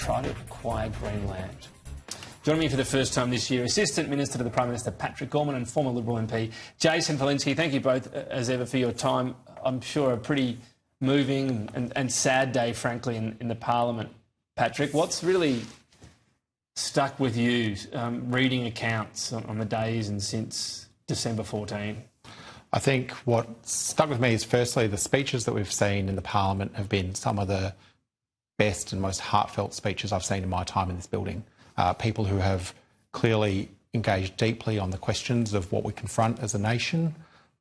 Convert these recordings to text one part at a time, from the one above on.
try to acquire Greenland. Joining me for the first time this year, Assistant Minister to the Prime Minister Patrick Gorman and former Liberal MP Jason Falinski. Thank you both, as ever, for your time. I'm sure a pretty moving and sad day, frankly, in the Parliament. Patrick, what's really stuck with you reading accounts on the days and since December 14? I think what stuck with me is, firstly, the speeches that we've seen in the Parliament have been some of the best and most heartfelt speeches I've seen in my time in this building. People who have clearly engaged deeply on the questions of what we confront as a nation,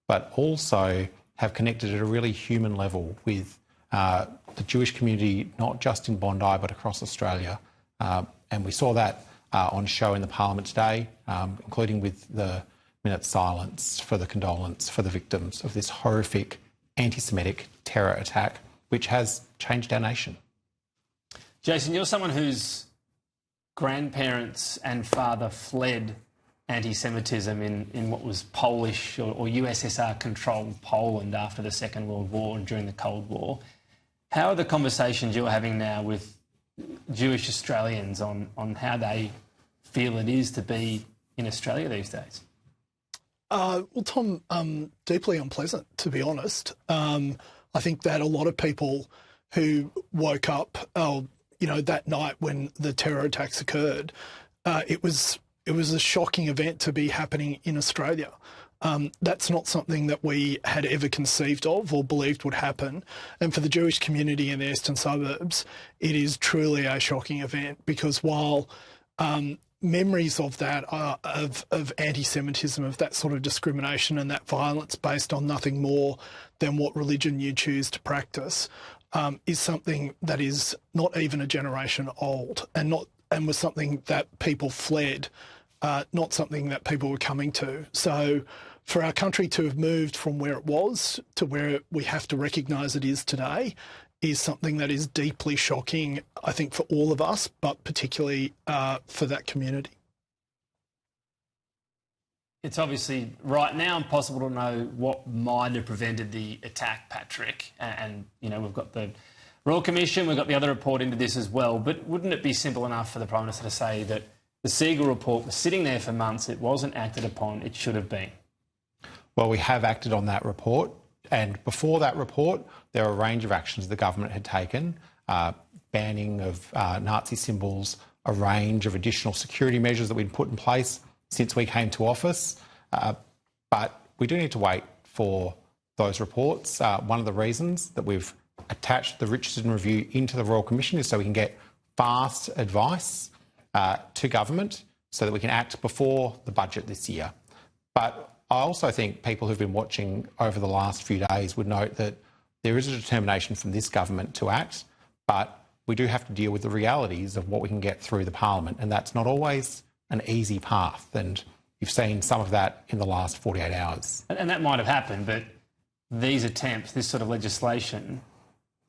but also have connected at a really human level with the Jewish community, not just in Bondi, but across Australia. And we saw that on show in the Parliament today, including with the minute silence for the condolence for the victims of this horrific anti-Semitic terror attack, which has changed our nation. Jason, you're someone whose grandparents and father fled anti-Semitism in what was Polish or USSR-controlled Poland after the Second World War and during the Cold War. How are the conversations you're having now with Jewish Australians on how they feel it is to be in Australia these days? Well, Tom, deeply unpleasant, to be honest. I think that a lot of people who woke up, that night when the terror attacks occurred, it was a shocking event to be happening in Australia. That's not something that we had ever conceived of or believed would happen. And for the Jewish community in the eastern suburbs, it is truly a shocking event, because while memories of that of anti-Semitism, of that sort of discrimination and that violence based on nothing more than what religion you choose to practice, is something that is not even a generation old, and was something that people fled, not something that people were coming to. So for our country to have moved from where it was to where we have to recognise it is today is something that is deeply shocking, I think, for all of us, but particularly for that community. It's obviously right now impossible to know what might have prevented the attack, Patrick. And we've got the Royal Commission, we've got the other report into this as well. But wouldn't it be simple enough for the Prime Minister to say that the Siegel report was sitting there for months, it wasn't acted upon, it should have been? Well, we have acted on that report. And before that report, there were a range of actions the government had taken, banning of Nazi symbols, a range of additional security measures that we'd put in place since we came to office. But we do need to wait for those reports. One of the reasons that we've attached the Richardson Review into the Royal Commission is so we can get fast advice to government so that we can act before the budget this year. But I also think people who've been watching over the last few days would note that there is a determination from this government to act, but we do have to deal with the realities of what we can get through the Parliament, and that's not always an easy path, and you've seen some of that in the last 48 hours. And that might have happened, but these attempts, this sort of legislation,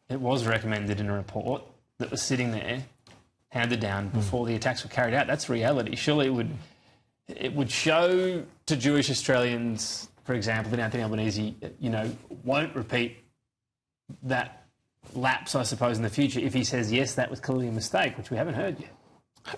it was recommended in a report that was sitting there, handed down before the attacks were carried out. That's reality. Surely it would show to Jewish Australians, for example, that Anthony Albanese, won't repeat that lapse, I suppose, in the future if he says, yes, that was clearly a mistake, which we haven't heard yet.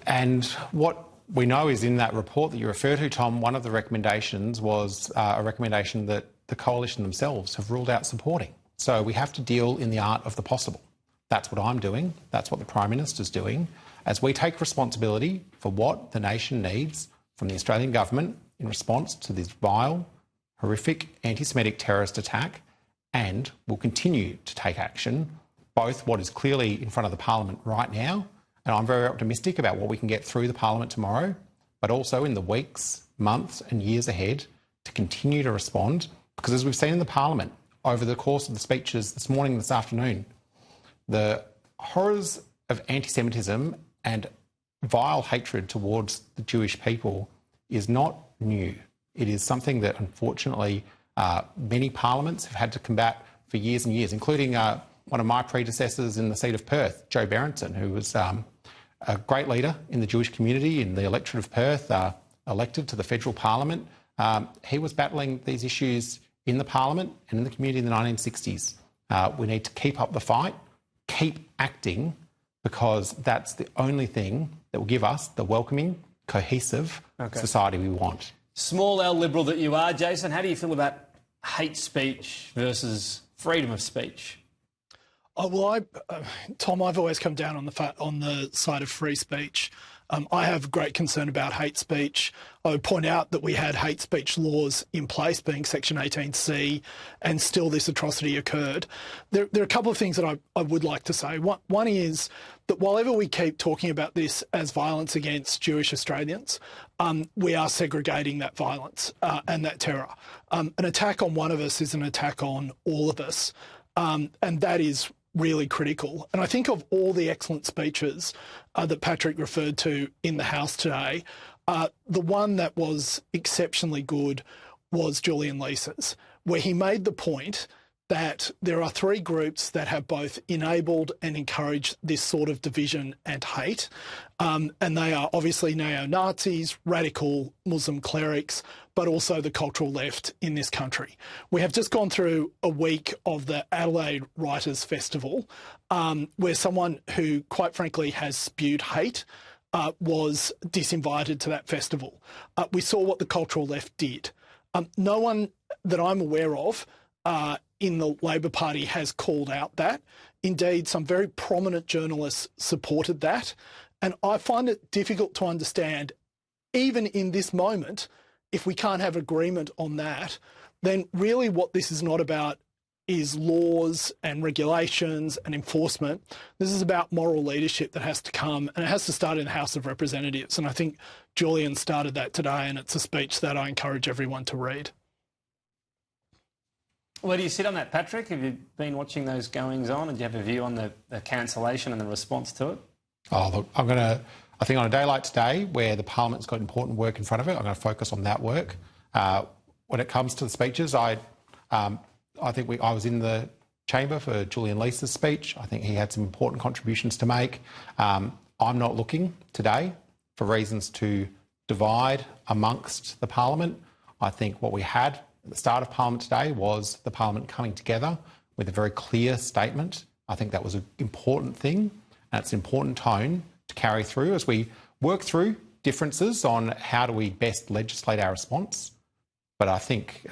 And what we know is in that report that you refer to, Tom, one of the recommendations was a recommendation that the coalition themselves have ruled out supporting. So we have to deal in the art of the possible. That's what I'm doing. That's what the Prime Minister's doing. As we take responsibility for what the nation needs from the Australian government in response to this vile, horrific anti-Semitic terrorist attack, and will continue to take action, both what is clearly in front of the Parliament right now, and I'm very optimistic about what we can get through the Parliament tomorrow, but also in the weeks, months and years ahead to continue to respond, because as we've seen in the Parliament over the course of the speeches this morning and this afternoon, the horrors of anti-Semitism and vile hatred towards the Jewish people is not new. It is something that, unfortunately, many parliaments have had to combat for years and years, including one of my predecessors in the seat of Perth, Joe Berrenson, who was a great leader in the Jewish community in the electorate of Perth, elected to the federal parliament. He was battling these issues in the parliament and in the community in the 1960s. We need to keep up the fight, keep acting, because that's the only thing that will give us the welcoming, cohesive society we want. Small L liberal that you are, Jason, how do you feel about hate speech versus freedom of speech? Oh, well, Tom, I've always come down on the side of free speech. I have great concern about hate speech. I would point out that we had hate speech laws in place, being Section 18C, and still this atrocity occurred. There are a couple of things that I would like to say. One is that while ever we keep talking about this as violence against Jewish Australians, we are segregating that violence and that terror. An attack on one of us is an attack on all of us, and that is really critical. And I think of all the excellent speeches that Patrick referred to in the House today, the one that was exceptionally good was Julian Leese's, where he made the point that there are three groups that have both enabled and encouraged this sort of division and hate. And they are obviously neo-Nazis, radical Muslim clerics, but also the cultural left in this country. We have just gone through a week of the Adelaide Writers' Festival, where someone who, quite frankly, has spewed hate was disinvited to that festival. We saw what the cultural left did. No one that I'm aware of in the Labor Party has called out that. Indeed, some very prominent journalists supported that. And I find it difficult to understand, even in this moment, if we can't have agreement on that, then really what this is not about is laws and regulations and enforcement. This is about moral leadership that has to come, and it has to start in the House of Representatives. And I think Julian started that today, and it's a speech that I encourage everyone to read. Where do you sit on that, Patrick? Have you been watching those goings on, and do you have a view on the cancellation and the response to it? Oh, look, I think on a day like today, where the Parliament's got important work in front of it, I'm going to focus on that work. When it comes to the speeches, I was in the chamber for Julian Leese's speech. I think he had some important contributions to make. I'm not looking today for reasons to divide amongst the Parliament. I think what we had at the start of Parliament today was the Parliament coming together with a very clear statement. I think that was an important thing, and it's an important tone to carry through as we work through differences on how do we best legislate our response. But I think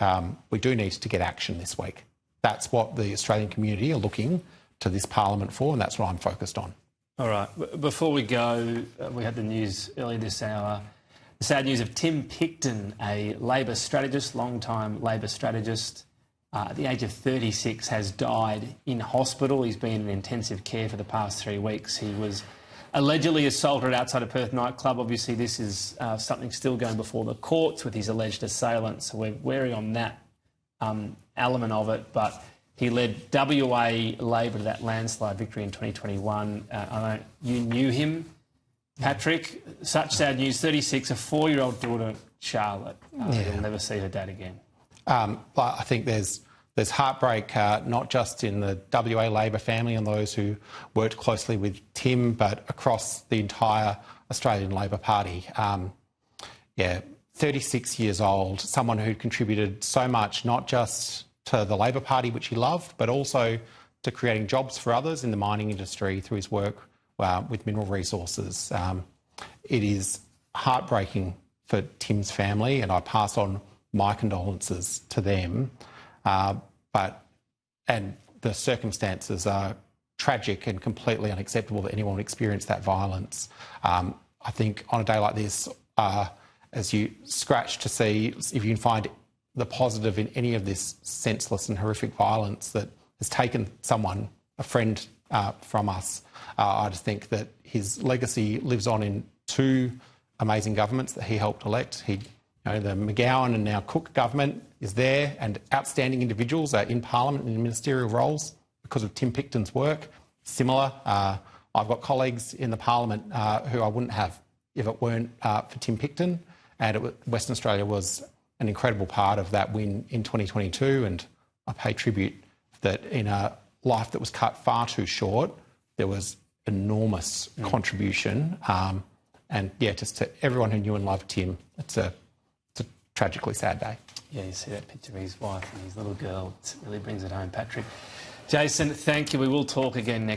we do need to get action this week. That's what the Australian community are looking to this Parliament for, and that's what I'm focused on. All right. Before we go, we had the news earlier this hour. The sad news of Tim Picton, a Labor strategist, long-time Labor strategist, at the age of 36, has died in hospital. He's been in intensive care for the past 3 weeks. He was allegedly assaulted outside a Perth nightclub. Obviously, this is something still going before the courts with his alleged assailant, so we're wary on that element of it. But he led WA Labor to that landslide victory in 2021. You knew him, Patrick. Such sad news. 36, a 4-year-old daughter, Charlotte. You'll never see her dad again. I think there's heartbreak, not just in the WA Labor family and those who worked closely with Tim, but across the entire Australian Labor Party. 36 years old, someone who contributed so much, not just to the Labor Party, which he loved, but also to creating jobs for others in the mining industry through his work with mineral resources. It is heartbreaking for Tim's family, and I pass on my condolences to them. And the circumstances are tragic and completely unacceptable that anyone would experience that violence. I think on a day like this, as you scratch to see if you can find the positive in any of this senseless and horrific violence that has taken someone, a friend from us, I just think that his legacy lives on in 2 amazing governments that he helped elect. The McGowan and now Cook government is there, and outstanding individuals are in Parliament and in ministerial roles because of Tim Picton's work. Similar, I've got colleagues in the Parliament who I wouldn't have if it weren't for Tim Picton, and Western Australia was an incredible part of that win in 2022, and I pay tribute that in a life that was cut far too short, there was enormous contribution. Just to everyone who knew and loved Tim, it's a tragically sad day. Yeah, you see that picture of his wife and his little girl. It really brings it home, Patrick. Jason, thank you. We will talk again next week.